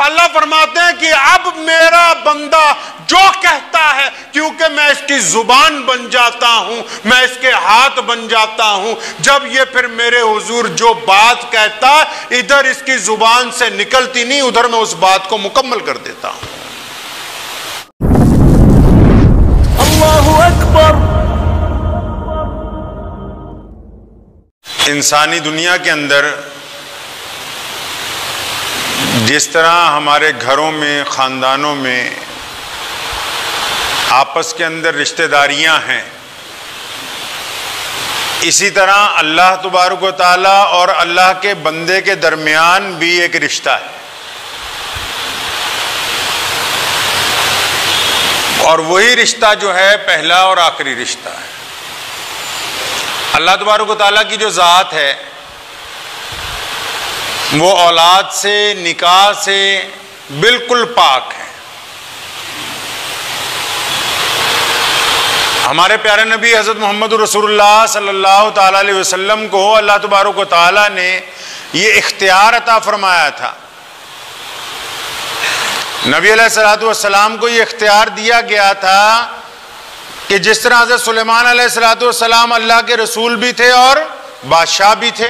اللہ فرماتے ہیں کہ اب میرا بندہ جو کہتا ہے، کیونکہ میں اس کی زبان بن جاتا ہوں، میں اس کے ہاتھ بن جاتا ہوں، جب یہ پھر میرے حضور جو بات کہتا ہے ادھر اس کی زبان سے نکلتی نہیں، ادھر میں اس بات کو مکمل کر دیتا ہوں۔ اللہ اکبر۔ انسانی دنیا کے اندر جس طرح ہمارے گھروں میں، خاندانوں میں آپس کے اندر رشتہ داریاں ہیں، اسی طرح اللہ تبارک و تعالیٰ اور اللہ کے بندے کے درمیان بھی ایک رشتہ ہے، اور وہی رشتہ جو ہے پہلا اور آخری رشتہ ہے۔ اللہ تبارک و تعالیٰ کی جو ذات ہے وہ اولاد سے، نکاح سے بالکل پاک ہے۔ ہمارے پیارے نبی حضرت محمد رسول اللہ صلی اللہ تعالیٰ علیہ وسلم کو اللہ تبارک و تعالیٰ نے یہ اختیار عطا فرمایا تھا۔ نبی علیہ السلام کو یہ اختیار دیا گیا تھا کہ جس طرح حضرت سلیمان علیہ السلام اللہ کے رسول بھی تھے اور بادشاہ بھی تھے،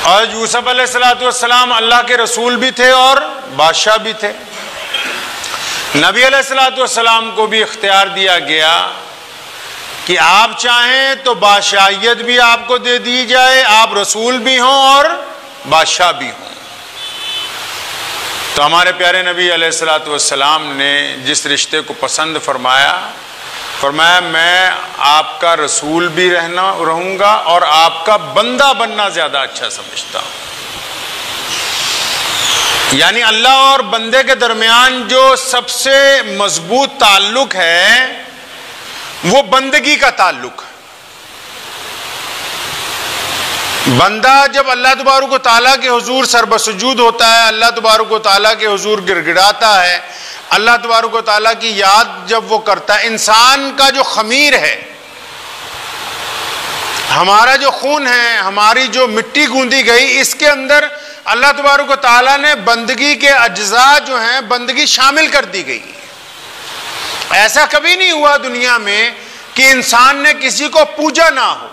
اور یوسف علیہ السلام اللہ کے رسول بھی تھے اور بادشاہ بھی تھے، نبی علیہ السلام کو بھی اختیار دیا گیا کہ آپ چاہیں تو بادشاہیت بھی آپ کو دے دی جائے، آپ رسول بھی ہوں اور بادشاہ بھی ہوں۔ تو ہمارے پیارے نبی علیہ السلام نے جس رشتے کو پسند فرمایا میں آپ کا رسول بھی رہوں گا اور آپ کا بندہ بننا زیادہ اچھا سمجھتا ہوں۔ یعنی اللہ اور بندے کے درمیان جو سب سے مضبوط تعلق ہے وہ بندگی کا تعلق ہے۔ بندہ جب اللہ تبارک و تعالیٰ کے حضور سر بسجود ہوتا ہے، اللہ تبارک و تعالیٰ کے حضور گڑ گڑاتا ہے، اللہ تبارک و تعالیٰ کی یاد جب وہ کرتا ہے، انسان کا جو خمیر ہے، ہمارا جو خون ہے، ہماری جو مٹی گوندی گئی، اس کے اندر اللہ تبارک و تعالیٰ نے بندگی کے اجزاء جو ہیں بندگی شامل کر دی گئی۔ ایسا کبھی نہیں ہوا دنیا میں کہ انسان نے کسی کو پوجا نہ ہو۔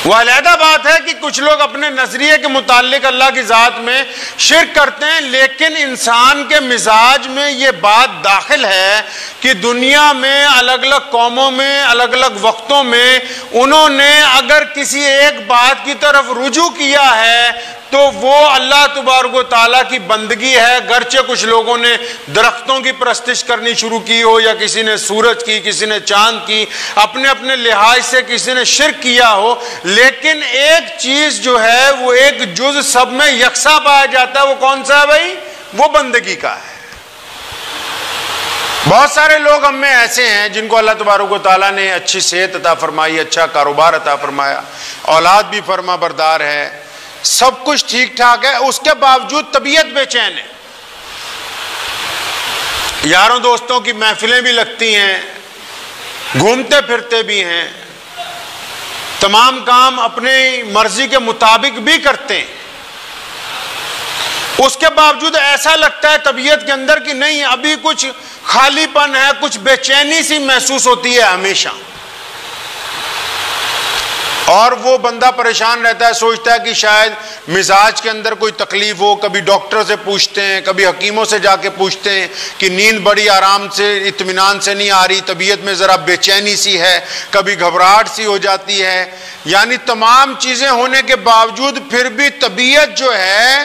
وہ علیحدہ بات ہے کہ کچھ لوگ اپنے نظریے کے متعلق اللہ کی ذات میں شرک کرتے ہیں، لیکن انسان کے مزاج میں یہ بات داخل ہے کہ دنیا میں الگ الگ قوموں میں الگ الگ وقتوں میں انہوں نے اگر کسی ایک بات کی طرف رجوع کیا ہے تو وہ اللہ تبارک و تعالیٰ کی بندگی ہے، گرچہ کچھ لوگوں نے درختوں کی پرستش کرنی شروع کی ہو، یا کسی نے سورج کی، کسی نے چاند کی، اپنے اپنے لحاظ سے کسی نے شرک کیا ہو، لیکن ایک چیز جو ہے وہ ایک جز سب میں یکساں پایا جاتا ہے۔ وہ کون سا ہے بھائی؟ وہ بندگی کا ہے۔ بہت سارے لوگ ہم میں ایسے ہیں جن کو اللہ تبارک و تعالیٰ نے اچھی صحت عطا فرمائی، اچھا کاروبار عطا فرمایا، اولاد بھی فرما بردار ہے، سب کچھ ٹھیک ٹھاک ہے، اس کے باوجود طبیعت بے چین ہے۔ یاروں دوستوں کی محفلیں بھی لگتی ہیں، گھومتے پھرتے بھی ہیں، تمام کام اپنی مرضی کے مطابق بھی کرتے ہیں، اس کے باوجود ایسا لگتا ہے طبیعت کے اندر کہ نہیں، ابھی کچھ خالی پن ہے، کچھ بے چینی سی محسوس ہوتی ہے ہمیشہ، اور وہ بندہ پریشان رہتا ہے، سوچتا ہے کہ شاید مزاج کے اندر کوئی تکلیف ہو۔ کبھی ڈاکٹر سے پوچھتے ہیں، کبھی حکیموں سے جا کے پوچھتے ہیں کہ نیند بڑی آرام سے، اطمینان سے نہیں آ رہی، طبیعت میں ذرا بے چینی سی ہے، کبھی گھبراہٹ سی ہو جاتی ہے۔ یعنی تمام چیزیں ہونے کے باوجود پھر بھی طبیعت جو ہے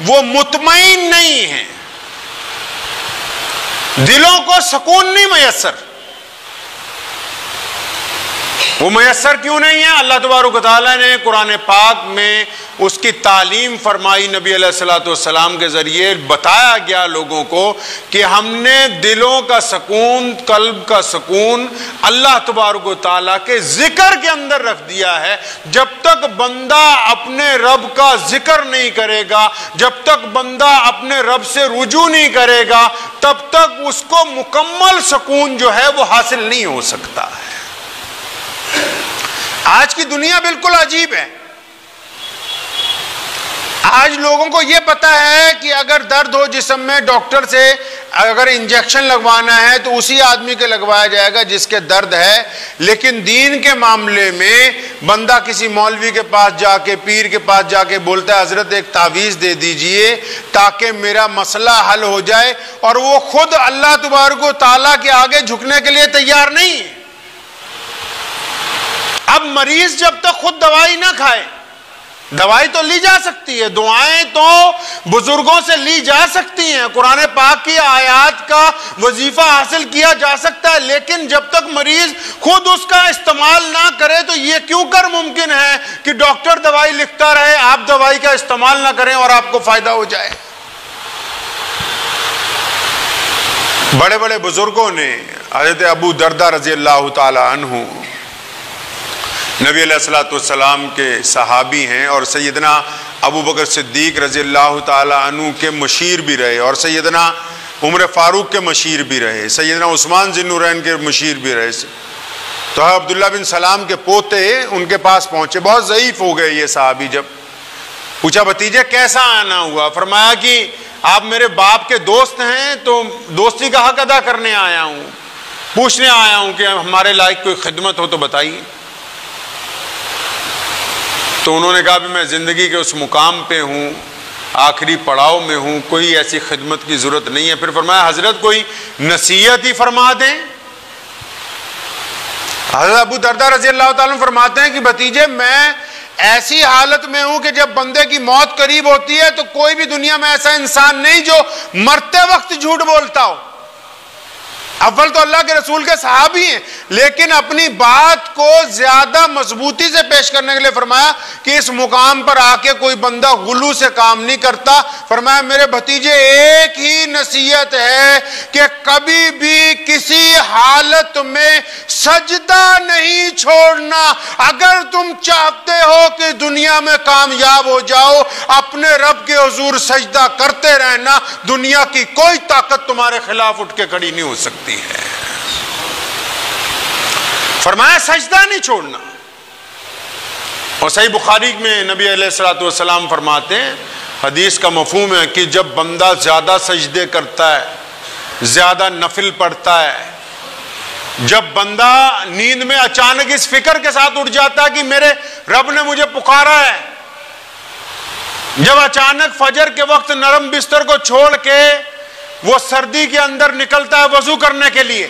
وہ مطمئن نہیں ہے، دلوں کو سکون نہیں میسر۔ وہ میسر کیوں نہیں ہے؟ اللہ تبارک و تعالیٰ نے قرآن پاک میں اس کی تعلیم فرمائی، نبی علیہ السلام کے ذریعے بتایا گیا لوگوں کو کہ ہم نے دلوں کا سکون، قلب کا سکون اللہ تبارک و تعالیٰ کے ذکر کے اندر رکھ دیا ہے۔ جب تک بندہ اپنے رب کا ذکر نہیں کرے گا، جب تک بندہ اپنے رب سے رجوع نہیں کرے گا، تب تک اس کو مکمل سکون جو ہے وہ حاصل نہیں ہو سکتا ہے۔ آج کی دنیا بالکل عجیب ہے۔ آج لوگوں کو یہ پتا ہے کہ اگر درد ہو جسم میں ڈاکٹر سے اگر انجیکشن لگوانا ہے تو اسی آدمی کے لگوایا جائے گا جس کے درد ہے، لیکن دین کے معاملے میں بندہ کسی مولوی کے پاس جا کے، پیر کے پاس جا کے بولتا ہے حضرت ایک تعویذ دے دیجئے تاکہ میرا مسئلہ حل ہو جائے، اور وہ خود اللہ تبارک و تعالیٰ کے آگے جھکنے کے لیے تیار نہیں ہے۔ اب مریض جب تک خود دوائی نہ کھائے، دوائی تو لی جا سکتی ہے، دعائیں تو بزرگوں سے لی جا سکتی ہیں، قرآن پاک کی آیات کا وظیفہ حاصل کیا جا سکتا ہے، لیکن جب تک مریض خود اس کا استعمال نہ کرے تو یہ کیوں کر ممکن ہے کہ ڈاکٹر دوائی لکھتا رہے، آپ دوائی کا استعمال نہ کریں اور آپ کو فائدہ ہو جائے۔ بڑے بڑے بزرگوں نے، حضرت ابو دردہ رضی اللہ تعالی عنہ نبی علیہ الصلوۃ والسلام کے صحابی ہیں، اور سیدنا ابو بکر صدیق رضی اللہ تعالی عنہ کے مشیر بھی رہے، اور سیدنا عمر فاروق کے مشیر بھی رہے، سیدنا عثمان ذی النورین کے مشیر بھی رہے۔ تو عبداللہ بن سلام کے پوتے ان کے پاس پہنچے، بہت ضعیف ہو گئے یہ صحابی، جب پوچھا بھتیجے کیسا آنا ہوا؟ فرمایا کہ آپ میرے باپ کے دوست ہیں تو دوستی کا حق ادا کرنے آیا ہوں، پوچھنے آیا ہوں کہ ہمارے لائق کوئی خدمت ہو تو بتائیے۔ تو انہوں نے کہا کہ میں زندگی کے اس مقام پہ ہوں، آخری پڑاؤ میں ہوں، کوئی ایسی خدمت کی ضرورت نہیں ہے۔ پھر فرمایا حضرت کوئی نصیحت ہی فرما دیں۔ حضرت ابو دردہ رضی اللہ تعالیٰ عنہ فرماتے ہیں کہ بھتیجے میں ایسی حالت میں ہوں کہ جب بندے کی موت قریب ہوتی ہے تو کوئی بھی دنیا میں ایسا انسان نہیں جو مرتے وقت جھوٹ بولتا ہو۔ اول تو اللہ کے رسول کے صحابی ہیں، لیکن اپنی بات کو زیادہ مضبوطی سے پیش کرنے کے لیے فرمایا کہ اس مقام پر آ کے کوئی بندہ غلو سے کام نہیں کرتا۔ فرمایا میرے بھتیجے ایک ہی نصیحت ہے کہ کبھی بھی کسی حالت میں سجدہ نہیں چھوڑنا۔ اگر تم چاہتے ہو کہ دنیا میں کامیاب ہو جاؤ، اپنے رب کے حضور سجدہ کرتے رہنا، دنیا کی کوئی طاقت تمہارے خلاف اٹھ کے کھڑی نہیں ہو سکتی ہے۔ فرمایا سجدہ نہیں چھوڑنا۔ اور صحیح بخاری میں نبی علیہ الصلوۃ والسلام فرماتے ہیں، حدیث کا مفہوم ہے کہ جب بندہ زیادہ سجدے کرتا ہے، زیادہ نفل پڑھتا ہے، جب بندہ نیند میں اچانک اس فکر کے ساتھ اٹھ جاتا ہے کہ میرے رب نے مجھے پکارا ہے، جب اچانک فجر کے وقت نرم بستر کو چھوڑ کے وہ سردی کے اندر نکلتا ہے وضو کرنے کے لیے،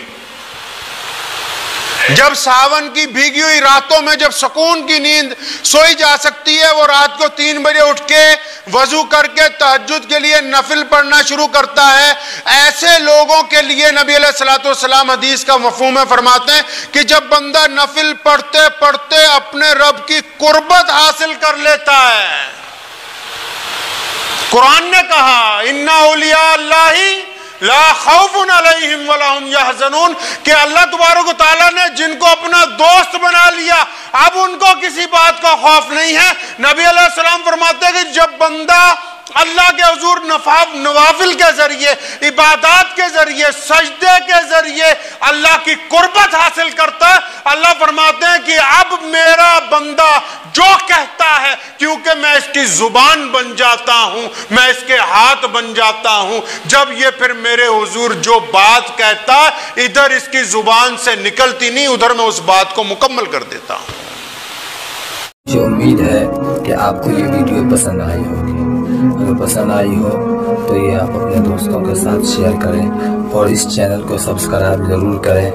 جب ساون کی بھیگی ہوئی راتوں میں جب سکون کی نیند سوئی جا سکتی ہے، وہ رات کو 3 بجے اٹھ کے وضو کر کے تہجد کے لیے نفل پڑھنا شروع کرتا ہے، ایسے لوگوں کے لیے نبی علیہ الصلوۃ والسلام حدیث کا مفہوم فرماتے ہیں کہ جب بندہ نفل پڑھتے پڑھتے اپنے رب کی قربت حاصل کر لیتا ہے۔ قرآن نے کہا اِنَّ أَوْلِيَاءَ اللَّهِ لَا خَوْفٌ عَلَيْهِمْ وَلَا هُمْ يَحْزَنُونَ، کہ اللہ تبارک و تعالیٰ نے جن کو اپنا دوست بنا لیا اب ان کو کسی بات کا خوف نہیں ہے۔ نبی علیہ السلام فرماتے ہیں کہ جب بندہ اللہ کے حضور نوافل کے ذریعے، عبادات کے ذریعے، سجدے کے ذریعے اللہ کی قربت حاصل کرتا ہے، اللہ فرماتے ہیں کہ اب میرا بندہ جو کہتا ہے، کیونکہ میں اس کی زبان بن جاتا ہوں، میں اس کے ہاتھ بن جاتا ہوں، جب یہ پھر میرے حضور جو بات کہتا ہے ادھر اس کی زبان سے نکلتی نہیں، ادھر میں اس بات کو مکمل کر دیتا ہوں۔ مجھے امید ہے کہ آپ کو یہ ویڈیو پسند آئی ہوگی۔ اگر پسند آئی ہو تو یہ آپ اپنے دوستوں کے ساتھ شیئر کریں اور اس چینل کو سبسکرائب ضرور کریں۔